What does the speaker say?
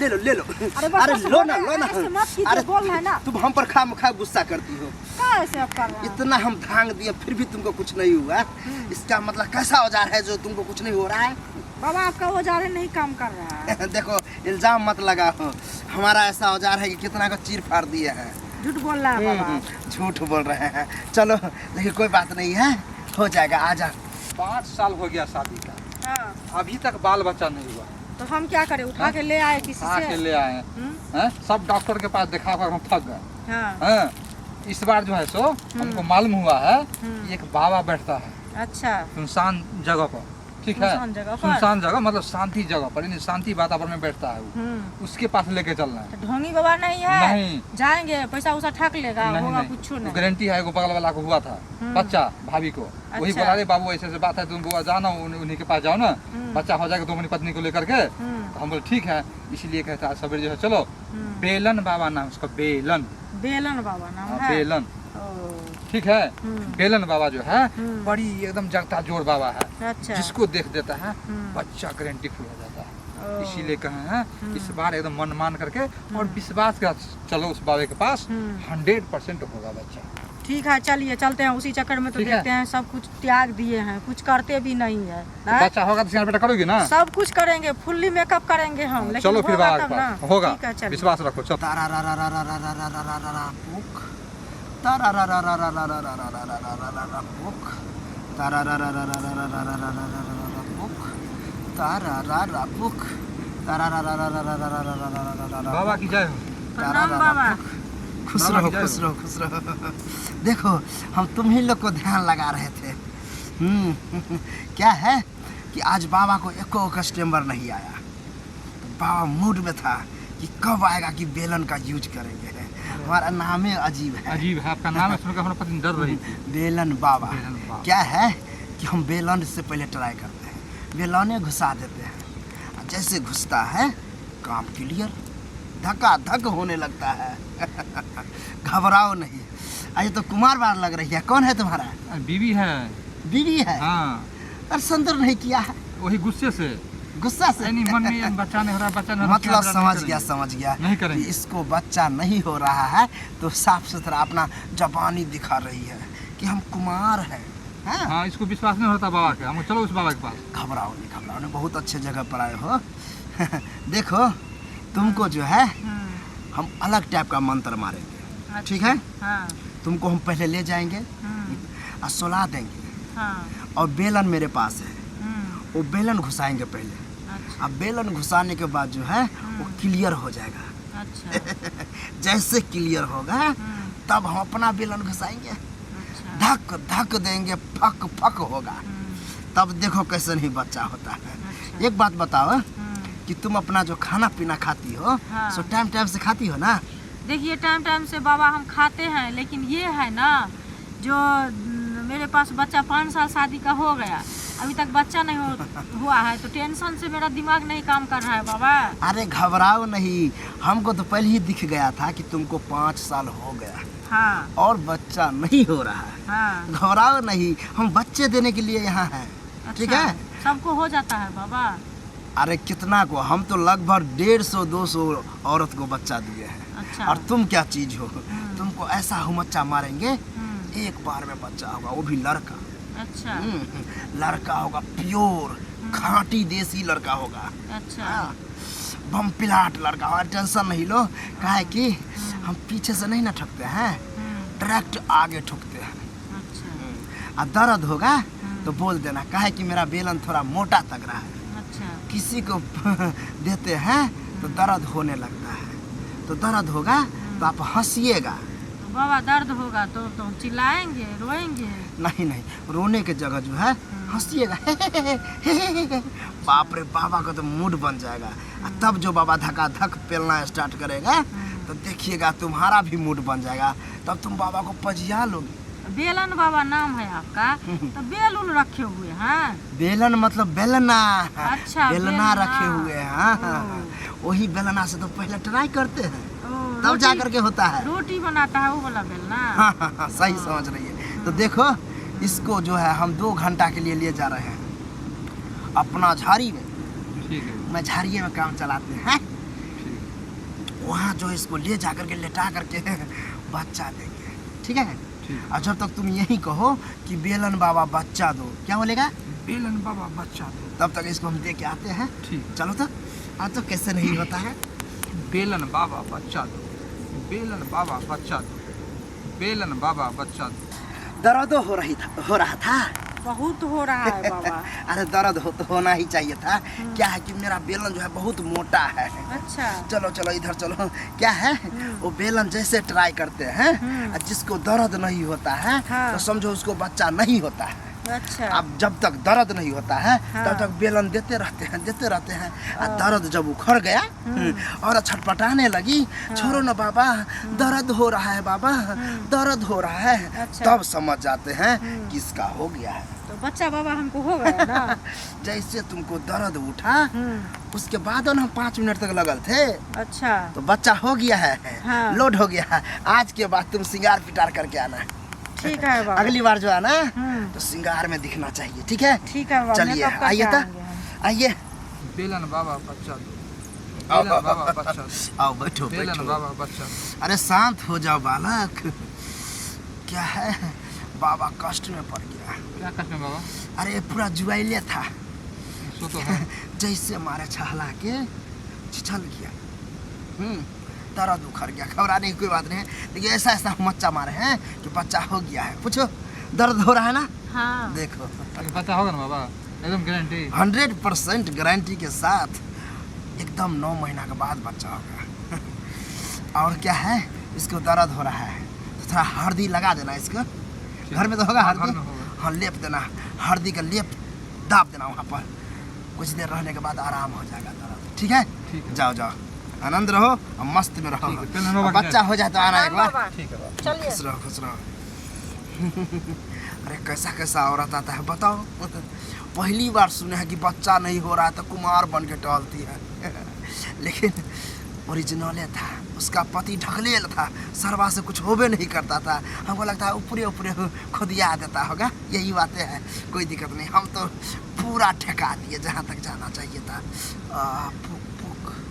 ले लो ले लो। अरे लो ना लो ना। अरे बोल है ना, तुम हम पर खामखा गुस्सा करती हो। कैसे अब कर रहा है? इतना हम धांग दिए फिर भी तुमको कुछ नहीं हुआ। इसका मतलब कैसा औजार है जो तुमको कुछ नहीं हो रहा है? बाबा आपका औजार नहीं काम कर रहा है। देखो इल्जाम मत लगाओ, हमारा ऐसा औजार है कि कितना को चीर फाड़ दिया है। झूठ बोल रहा है बाबा। झूठ बोल रहे हैं। चलो लेकिन कोई बात नहीं है, हो जाएगा। आजा। 5 साल हो गया शादी का, हाँ। अभी तक बाल बच्चा नहीं हुआ। तो हम क्या करें, उठा के ले आए किसी उठा से? के ले आए हैं, सब डॉक्टर के पास दिखा कर हम थक गए हाँ। हैं। इस बार जो है सो हमको मालूम हुआ है कि एक बाबा बैठता है अच्छा, सुनसान जगह पर, ठीक है, सुनसान जगह पर? सुनसान जगह मतलब शांति जगह पर, यानी शांति वातावरण में बैठता है वो। उसके पास लेके चलना है। तो ढोंगी बाबा नहीं है? नहीं। जाएंगे, पैसा उसा ठक लेगा, नहीं, होगा नहीं। कुछ वो नहीं। गारंटी है, एगो बगल वाला को हुआ था बच्चा, भाभी को। वही अच्छा। बोला रे बाबू ऐसे ऐसे बात है, तुम बुआ जाना उन्हीं के पास जाओ ना, बच्चा हो जाएगा तुम अपनी पत्नी को लेकर के। तो हम बोले ठीक है, इसलिए कहता है सवेरे जो है चलो। बेलन बाबा नाम उसका, बेलन। बेलन बाबा नाम हाँ, है? बेलन, ओ, ठीक है। बेलन बाबा जो है बड़ी एकदम जगता जोर बाबा है, अच्छा। जिसको देख देता है बच्चा गारंटी फुल हो जाता है। इसीलिए कहे हैं इस बार एकदम मन मान करके और विश्वास का चलो उस बाबे के पास, 100% होगा बच्चा। ठीक है, चलिए चलते हैं। उसी चक्कर में तो ठीक है। देखते हैं, सब कुछ त्याग दिए हैं, कुछ करते भी नहीं है। तो बच्चा होगा तो सियार बेटा करोगी ना? सब कुछ करेंगे, फुल्ली मेकअप करेंगे हम, लेकिन चलो फिर होगा बाबा तब के ना। पास होगा, ठीक है, चलिए। विश्वास रखो। चलो। बाबा की जय हो। प्रणाम बाबा। खुश रहो खुश रहो खुश रहो। देखो हम तुम ही लोग को ध्यान लगा रहे थे। क्या है कि आज बाबा को एको कस्टमर नहीं आया, तो बाबा मूड में था कि कब आएगा कि बेलन का यूज करेंगे। हमारा नाम है अजीब है। अजीब है आपका नाम है, सुनकर हमारा पत्नी डर रही थी। बेलन बाबा। बेलन बाबा। क्या है कि हम बेलन से पहले ट्राई करते हैं, बेलने घुसा देते हैं, और जैसे घुसता है काम क्लियर, धक्का धक होने लगता है। घबराओ नहीं। अरे तो कुमार बार लग रही है। कौन है तुम्हारा? बीवी है। बीवी है? हाँ। और संदर नहीं किया है? वही गुस्से से, गुस्सा से? नहीं मन में बच्चा नहीं हो रहा, बच्चा नहीं हो रहा, मतलब क्या समझ गया नहीं करेंगे। कि इसको बच्चा नहीं हो रहा है तो साफ सुथरा अपना जबानी दिखा रही है कि हम कुमार हैं। हाँ? हाँ, इसको विश्वास नहीं होता बाबा के। हम चलो उस बाबा के पास। घबराओ नहीं, बहुत अच्छे जगह पर आए हो। देखो तुमको जो है हम अलग टाइप का मंत्र मारेंगे, ठीक है? हाँ। तुमको हम पहले ले जाएंगे और सुला देंगे, हाँ। और बेलन मेरे पास है, वो बेलन घुसाएंगे पहले। अच्छा। अब बेलन घुसाने के बाद जो है वो क्लियर हो जाएगा। अच्छा। जैसे क्लियर होगा तब हम अपना बेलन घुसाएंगे, अच्छा। धक धक देंगे, फक फक होगा, तब देखो कैसे नहीं बच्चा होता है। अच्छा। एक बात बताओ कि तुम अपना जो खाना पीना खाती हो, हाँ। सो टाइम टाइम से खाती हो ना? देखिए टाइम से बाबा हम खाते हैं, लेकिन ये है ना जो मेरे पास बच्चा 5 साल शादी का हो गया, अभी तक बच्चा नहीं हुआ है, तो टेंशन से मेरा दिमाग नहीं काम कर रहा है बाबा। अरे घबराओ नहीं, हमको तो पहले ही दिख गया था कि तुमको 5 साल हो गया हाँ। और बच्चा नहीं हो रहा है। हाँ। घबराओ नहीं, हम बच्चे देने के लिए यहाँ हैं। ठीक अच्छा, है? सबको हो जाता है बाबा? अरे कितना को, हम तो लगभग 150-200 औरत को बच्चा दिए हैं। अच्छा। और तुम क्या चीज हो, तुमको ऐसा हुमच्चा मारेंगे, एक बार में बच्चा होगा, वो भी लड़का। अच्छा। लड़का होगा, प्योर खांटी देसी लड़का होगा। अच्छा। बम पिलाट लड़का होगा। टेंशन नहीं लो, काहे कि हम पीछे से नहीं ना ठुकते हैं, डायरेक्ट आगे ठुकते हैं। अच्छा। और दर्द होगा तो बोल देना, काहे कि मेरा बेलन थोड़ा मोटा तग रहा है। अच्छा। किसी को देते हैं तो दर्द होने लगता है, तो दर्द होगा तो आप हंसिएगा। तो बाबा दर्द होगा तो चिल्लाएंगे, रोएंगे? नहीं, रोने के जगह जो है हंसिएगा। बाप रे, बाबा का तो मूड बन जाएगा। और तब जो बाबा धक्का धक पेलना स्टार्ट करेगा तो देखिएगा तुम्हारा भी मूड बन जाएगा, तब तुम बाबा को पजिया लोगे। बेलन बाबा नाम है आपका, तो बेलून रखे हुए हैं? बेलन मतलब बेलना। अच्छा, बेलना रखे हुए हैं। हाँ, वही बेलना से तो पहले ट्राई करते हैं, तब जा करके होता है। रोटी बनाता है वो वाला बेलना? हाँ, सही समझ रही है। तो देखो इसको जो है हम 2 घंटा के लिए जा रहे हैं अपना झाड़ी में। ठीक है। मैं झाड़िए में काम चलाते हैं। वहाँ जो है इसको ले जा करके लेटा करके बच्चा देंगे, ठीक है। ठीक। और जब तक तुम यही कहो कि बेलन बाबा बच्चा दो, क्या बोलेगा? बेलन बाबा बच्चा दो। तब तक इसको हम दे के आते हैं। ठीक। चलो तो। आज तो कैसे नहीं होता है। बेलन बाबा बच्चा दो, बेलन बाबा बच्चा दो, बेलन बाबा बच्चा दो। दर्द हो रहा था। बहुत हो रहा है बाबा। अरे दर्द तो होना ही चाहिए था। क्या है कि मेरा बेलन जो है बहुत मोटा है। अच्छा। चलो चलो इधर चलो। क्या है वो बेलन जैसे ट्राई करते हैं और जिसको दर्द नहीं होता है हाँ। तो समझो उसको बच्चा नहीं होता है। अच्छा। अब जब तक दर्द नहीं होता है हाँ। तब तक बेलन देते रहते हैं और दर्द जब उखड़ गया और छटपटाने लगी, छोड़ो ना बाबा, दर्द हो रहा है बाबा, दर्द हो रहा है, अच्छा। तब समझ जाते हैं किसका हो गया है। तो बच्चा बाबा हमको हो गया ना। जैसे तुमको दर्द उठा उसके बाद हम 5 मिनट तक लगल थे अच्छा। तो बच्चा हो गया है। हाँ। लोड हो गया है। आज के बाद तुम श्रृंगार पिटार करके आना। ठीक है बाबा। अगली बार जो आना तो श्रृंगार में दिखना चाहिए, ठीक है। ठीक है बाबा। चलिए मेकअप करके आइए तो आएंगे हम। आइए। बेलन बाबा बच्चा दो, बेलन बाबा बच्चा दो, आओ बैठो बेलन बैठो। बाबा बच्चा दो। अरे शांत हो जाओ बालक। क्या है बाबा कष्ट में पड़ गया। क्या करते हैं बाबा? अरे पूरा जुआइले था। सो तो है। जैसे मारे छहला के छिछल गया। दर्द उखड़ गया। घबराने की कोई बात नहीं है, लेकिन ऐसा ऐसा मच्चा मारे हैं कि बच्चा हो गया है। पूछो दर्द हो रहा है ना? हाँ। देखो बच्चा होगा ना बाबा, एकदम गारंटी। 100% गारंटी के साथ एकदम 9 महीना के बाद बच्चा होगा। और क्या है इसको दर्द हो रहा है तो थोड़ा हल्दी लगा देना इसको। घर में तो होगा घर हल्दी। में होगा। हाँ लेप देना, हल्दी का लेप दाब देना वहाँ पर। कुछ देर रहने के बाद आराम हो जाएगा दर्द, ठीक है। ठीक है। जाओ जाओ, आनंद रहो और मस्त में रहो। ठीक है, पहले बाबा और बच्चा हो जाए तो आना एक बार। बाबा। ठीक है बाबा। चलिए। खुश रहो खुश रहो। अरे कैसा कैसा औरत आता है बताओ। पहली बार सुने हैं कि बच्चा नहीं हो रहा है तो कुमार बन के टहलती है। लेकिन ओरिजिनल था, उसका पति ढकलेल था, सरवा से कुछ होबे नहीं करता था। हमको लगता है ऊपरे ऊपरे खुदिया देता होगा। यही बातें हैं, कोई दिक्कत नहीं। हम तो पूरा ठेका दिए जहाँ तक जाना चाहिए था।